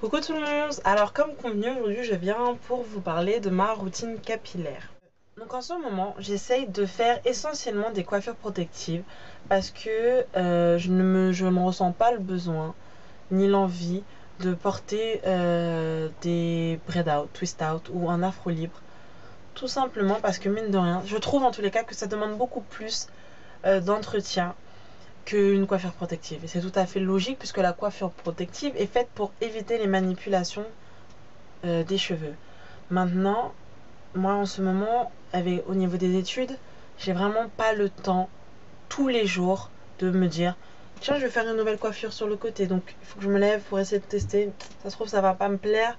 Coucou tout le monde. Alors comme convenu, aujourd'hui je viens pour vous parler de ma routine capillaire. Donc en ce moment j'essaye de faire essentiellement des coiffures protectives parce que je ne me ressens pas le besoin ni l'envie de porter des braid out, twist out ou un afro libre. Tout simplement parce que mine de rien, je trouve en tous les cas que ça demande beaucoup plus d'entretien qu'une coiffure protective. Et c'est tout à fait logique puisque la coiffure protective est faite pour éviter les manipulations des cheveux. Maintenant, moi en ce moment, au niveau des études, j'ai vraiment pas le temps tous les jours de me dire tiens, je vais faire une nouvelle coiffure sur le côté, donc il faut que je me lève pour essayer de tester. Ça se trouve, ça va pas me plaire,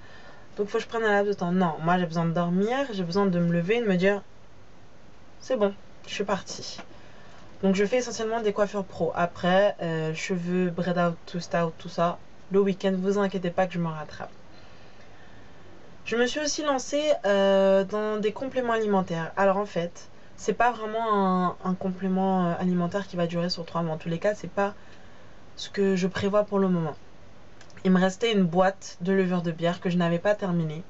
donc il faut que je prenne un laps de temps. Non, moi j'ai besoin de dormir, j'ai besoin de me lever et de me dire c'est bon, je suis partie. Donc je fais essentiellement des coiffures pro. Après, cheveux, braid out, twist out, tout ça, le week-end, vous inquiétez pas que je me rattrape. Je me suis aussi lancée dans des compléments alimentaires. Alors en fait, c'est pas vraiment un complément alimentaire qui va durer sur 3 mois. En tous les cas, c'est pas ce que je prévois pour le moment. Il me restait une boîte de levure de bière que je n'avais pas terminée.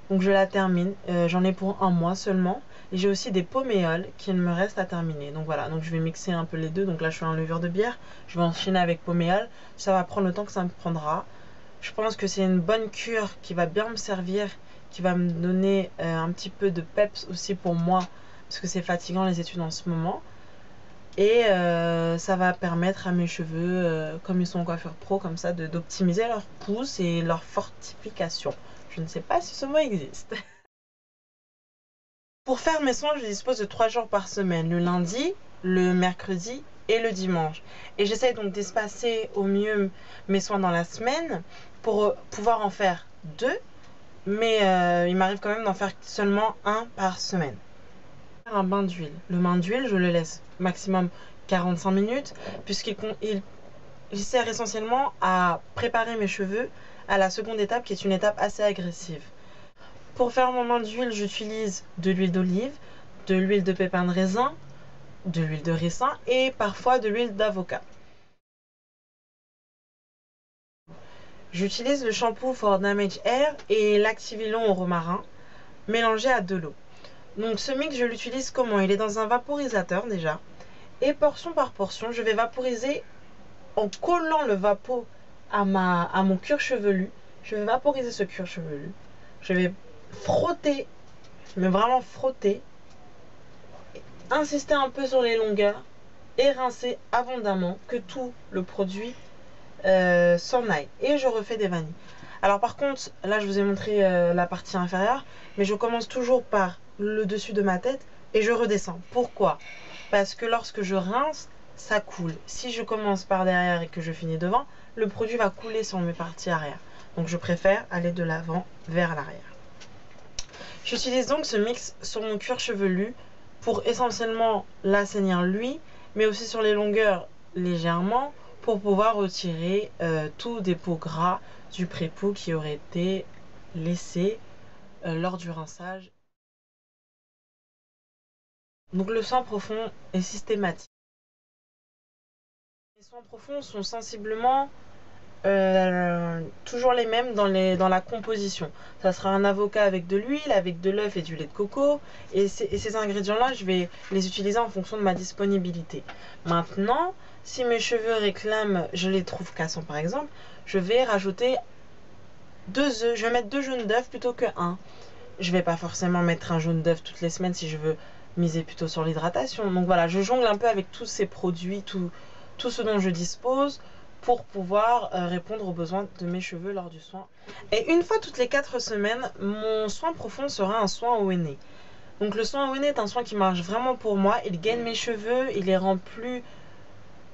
Donc je la termine. J'en ai pour 1 mois seulement. Et j'ai aussi des poméoles qu'il me reste à terminer. Donc voilà, donc je vais mixer un peu les deux. Donc là je suis en levure de bière. Je vais enchaîner avec poméoles. Ça va prendre le temps que ça me prendra. Je pense que c'est une bonne cure qui va bien me servir, qui va me donner un petit peu de peps aussi pour moi, parce que c'est fatigant les études en ce moment. Et ça va permettre à mes cheveux, comme ils sont en coiffure pro, comme ça, d'optimiser leur pousse et leur fortification. Je ne sais pas si ce mot existe. Pour faire mes soins, je dispose de 3 jours par semaine, le lundi, le mercredi et le dimanche. Et j'essaye donc d'espacer au mieux mes soins dans la semaine pour pouvoir en faire 2, mais il m'arrive quand même d'en faire seulement 1 par semaine. Un bain d'huile. Le bain d'huile, je le laisse maximum 45 minutes il sert essentiellement à préparer mes cheveux à la seconde étape qui est une étape assez agressive. Pour faire mon bain d'huile, j'utilise de l'huile d'olive, de l'huile de pépin de raisin, de l'huile de ricin et parfois de l'huile d'avocat. J'utilise le shampoo For Damage Hair et l'activilon au romarin mélangé à de l'eau. Donc ce mix, je l'utilise comment? Il est dans un vaporisateur déjà. Et portion par portion, je vais vaporiser en collant le vapeau à mon cuir chevelu. Je vais vaporiser ce cuir chevelu. Je vais frotter, mais vraiment frotter. Insister un peu sur les longueurs et rincer abondamment que tout le produit s'en aille. Et je refais des vanilles. Alors par contre, là je vous ai montré la partie inférieure, mais je commence toujours par le dessus de ma tête et je redescends. Pourquoi? Parce que lorsque je rince, ça coule. Si je commence par derrière et que je finis devant, le produit va couler sur mes parties arrière. Donc je préfère aller de l'avant vers l'arrière. J'utilise donc ce mix sur mon cuir chevelu pour essentiellement l'assainir lui, mais aussi sur les longueurs légèrement pour pouvoir retirer tout dépôt gras du pré-pou qui aurait été laissé lors du rinçage. Donc le soin profond est systématique. Les soins profonds sont sensiblement toujours les mêmes dans la composition. Ça sera un avocat avec de l'huile, avec de l'œuf et du lait de coco. Et ces ingrédients-là, je vais les utiliser en fonction de ma disponibilité. Maintenant, si mes cheveux réclament, je les trouve cassants par exemple, je vais rajouter 2 œufs. Je vais mettre 2 jaunes d'œufs plutôt que 1. Je vais pas forcément mettre un jaune d'œuf toutes les semaines si je veux miser plutôt sur l'hydratation. Donc voilà, je jongle un peu avec tous ces produits, tout ce dont je dispose pour pouvoir répondre aux besoins de mes cheveux lors du soin. Et une fois toutes les 4 semaines, mon soin profond sera un soin au henné. Donc le soin au henné est un soin qui marche vraiment pour moi. Il gaine mes cheveux, il les rend plus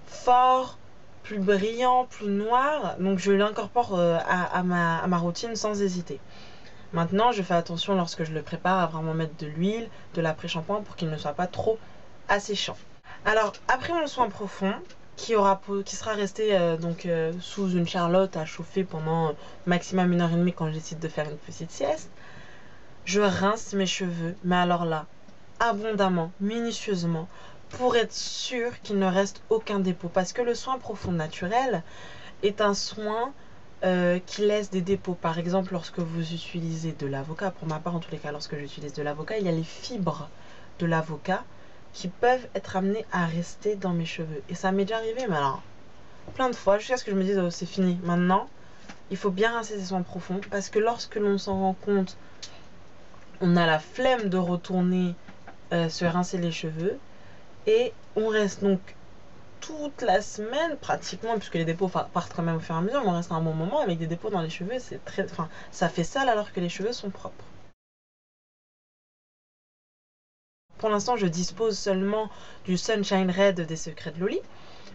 forts, plus brillants, plus noirs. Donc je l'incorpore à ma routine sans hésiter. Maintenant, je fais attention lorsque je le prépare à vraiment mettre de l'huile, de l'après-shampoing pour qu'il ne soit pas trop asséchant. Alors, après mon soin profond, qui sera resté sous une charlotte à chauffer pendant maximum 1h30 quand je décide de faire une petite sieste, je rince mes cheveux, mais alors là, abondamment, minutieusement, pour être sûr qu'il ne reste aucun dépôt. Parce que le soin profond naturel est un soin qui laissent des dépôts. Par exemple, lorsque vous utilisez de l'avocat, pour ma part en tous les cas, lorsque j'utilise de l'avocat, il y a les fibres de l'avocat qui peuvent être amenées à rester dans mes cheveux. Et ça m'est déjà arrivé, mais alors, plein de fois, jusqu'à ce que je me dise, oh, c'est fini. Maintenant, il faut bien rincer ses soins profonds, parce que lorsque l'on s'en rend compte, on a la flemme de retourner se rincer les cheveux, et on reste donc toute la semaine pratiquement, puisque les dépôts partent quand même au fur et à mesure, mais on reste un bon moment avec des dépôts dans les cheveux, c'est très, enfin, ça fait sale alors que les cheveux sont propres. Pour l'instant, je dispose seulement du Sunshine Red des Secrets de Loli,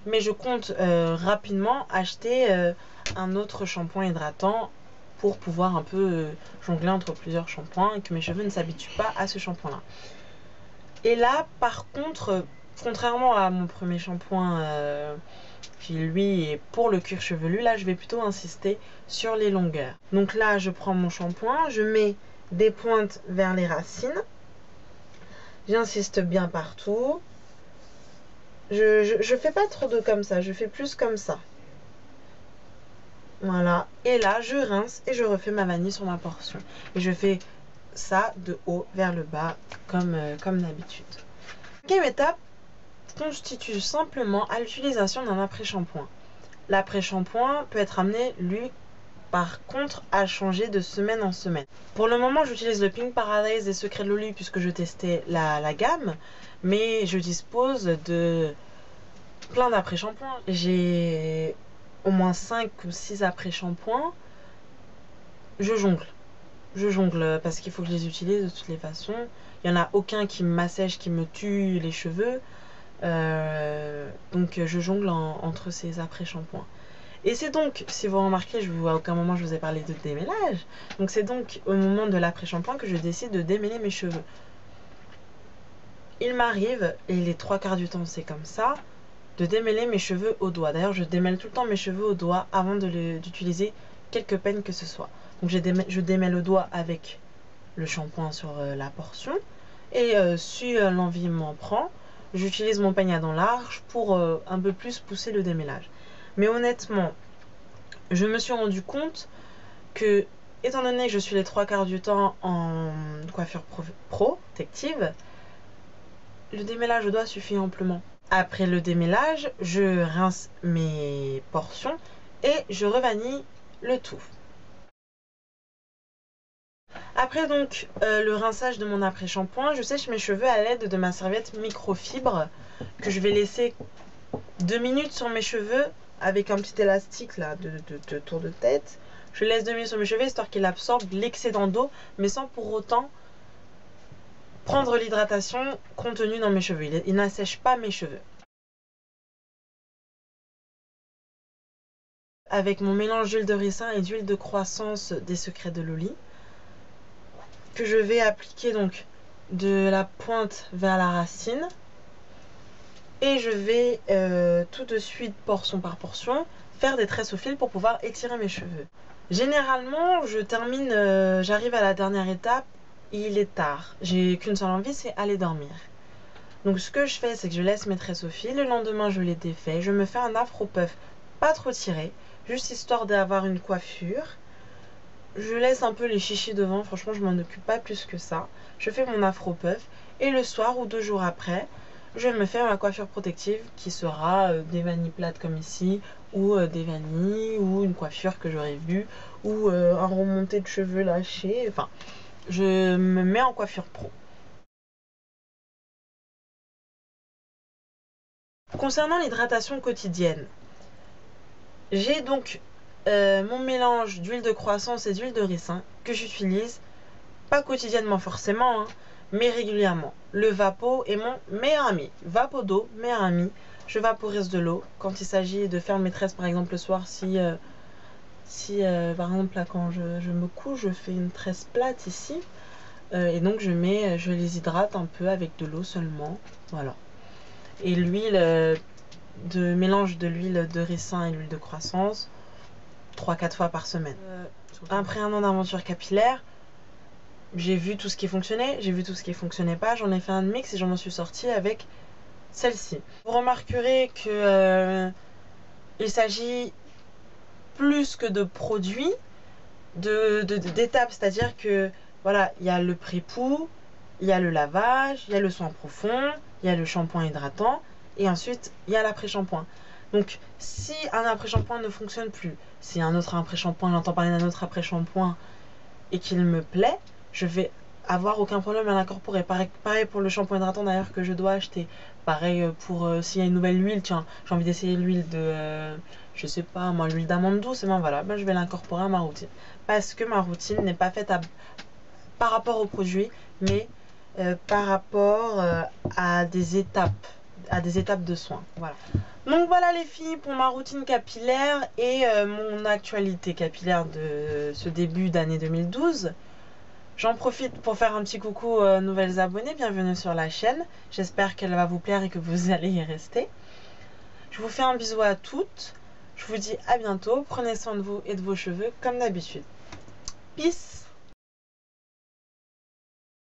mais je compte rapidement acheter un autre shampoing hydratant pour pouvoir un peu jongler entre plusieurs shampoings et que mes cheveux ne s'habituent pas à ce shampoing-là. Et là, par contre, contrairement à mon premier shampoing qui lui est pour le cuir chevelu, là je vais plutôt insister sur les longueurs. Donc là, je prends mon shampoing, je mets des pointes vers les racines. J'insiste bien partout. Je fais pas trop de comme ça, je fais plus comme ça. Voilà. Et là, je rince et je refais ma vanille sur ma portion. Et je fais ça de haut vers le bas, comme d'habitude. Cinquième étape constitue simplement à l'utilisation d'un après-shampoing. L'après-shampoing peut être amené, lui, par contre, à changer de semaine en semaine. Pour le moment, j'utilise le Pink Paradise des Secrets de Loli puisque je testais la gamme, mais je dispose de plein d'après-shampoings. J'ai au moins 5 ou 6 après-shampoings. Je jongle parce qu'il faut que je les utilise de toutes les façons. Il n'y en a aucun qui m'assèche, qui me tue les cheveux. Donc je jongle entre ces après-shampoings. Et c'est donc, si vous remarquez, à aucun moment je vous ai parlé de démêlage. Donc c'est donc au moment de l'après-shampoing que je décide de démêler mes cheveux. Il m'arrive, et les 3/4 du temps c'est comme ça, de démêler mes cheveux au doigt. D'ailleurs, je démêle tout le temps mes cheveux au doigt avant d'utiliser quelque peigne que ce soit. Donc je démêle au doigt avec le shampoing sur la portion. Et si l'envie m'en prend, j'utilise mon peigne à dents larges pour un peu plus pousser le démêlage. Mais honnêtement, je me suis rendu compte que, étant donné que je suis les 3/4 du temps en coiffure protective, le démêlage au doigt suffit amplement. Après le démêlage, je rince mes portions et je revanille le tout. Après donc le rinçage de mon après-shampoing, je sèche mes cheveux à l'aide de ma serviette microfibre que je vais laisser 2 minutes sur mes cheveux avec un petit élastique là de tour de tête. Je laisse 2 minutes sur mes cheveux histoire qu'il absorbe l'excédent d'eau, mais sans pour autant prendre l'hydratation contenue dans mes cheveux. Il n'assèche pas mes cheveux. Avec mon mélange d'huile de ricin et d'huile de croissance des Secrets de Loli, que je vais appliquer donc de la pointe vers la racine. Et je vais tout de suite, portion par portion, faire des tresses au fil pour pouvoir étirer mes cheveux. Généralement, j'arrive à la dernière étape, il est tard. J'ai qu'une seule envie, c'est aller dormir. Donc ce que je fais, c'est que je laisse mes tresses au fil, le lendemain je les défais, je me fais un afro puff, pas trop tiré, juste histoire d'avoir une coiffure. Je laisse un peu les chichis devant, franchement je m'en occupe pas plus que ça. Je fais mon afro puff et le soir ou 2 jours après, je me fais ma coiffure protective qui sera des vanilles plates comme ici, ou des vanilles, ou une coiffure que j'aurais vue, ou un remonté de cheveux lâché. Enfin, je me mets en coiffure pro. Concernant l'hydratation quotidienne, j'ai donc mon mélange d'huile de croissance et d'huile de ricin que j'utilise, pas quotidiennement forcément, hein, mais régulièrement. Le Vapo est mon meilleur ami. Vapodo, meilleur ami. Je vaporise de l'eau quand il s'agit de faire mes tresses, par exemple le soir, si par exemple là quand je me couche, je fais une tresse plate ici, et donc je les hydrate un peu avec de l'eau seulement, voilà. Et l'huile mélange de l'huile de ricin et l'huile de croissance 3-4 fois par semaine. Après un an d'aventure capillaire, j'ai vu tout ce qui fonctionnait, j'ai vu tout ce qui fonctionnait pas, j'en ai fait un mix et j'en suis sortie avec celle-ci. Vous remarquerez que il s'agit plus que de produits, d'étapes. C'est-à-dire que voilà, il y a le pré-poux, il y a le lavage, il y a le soin profond, il y a le shampoing hydratant et ensuite il y a l'après-shampoing. Donc si un après-shampoing ne fonctionne plus, si un autre après-shampoing, j'entends parler d'un autre après-shampoing et qu'il me plaît, je vais avoir aucun problème à l'incorporer. Pareil pour le shampoing hydratant d'ailleurs que je dois acheter. Pareil pour s'il y a une nouvelle huile, tiens, j'ai envie d'essayer l'huile de, je sais pas moi, l'huile d'amande douce, et ben voilà, ben je vais l'incorporer à ma routine. Parce que ma routine n'est pas faite par rapport au produit, mais par rapport à des étapes de soins. Voilà. Donc voilà les filles pour ma routine capillaire et mon actualité capillaire de ce début d'année 2012. J'en profite pour faire un petit coucou aux nouvelles abonnées, bienvenue sur la chaîne. J'espère qu'elle va vous plaire et que vous allez y rester. Je vous fais un bisou à toutes. Je vous dis à bientôt. Prenez soin de vous et de vos cheveux comme d'habitude. Peace!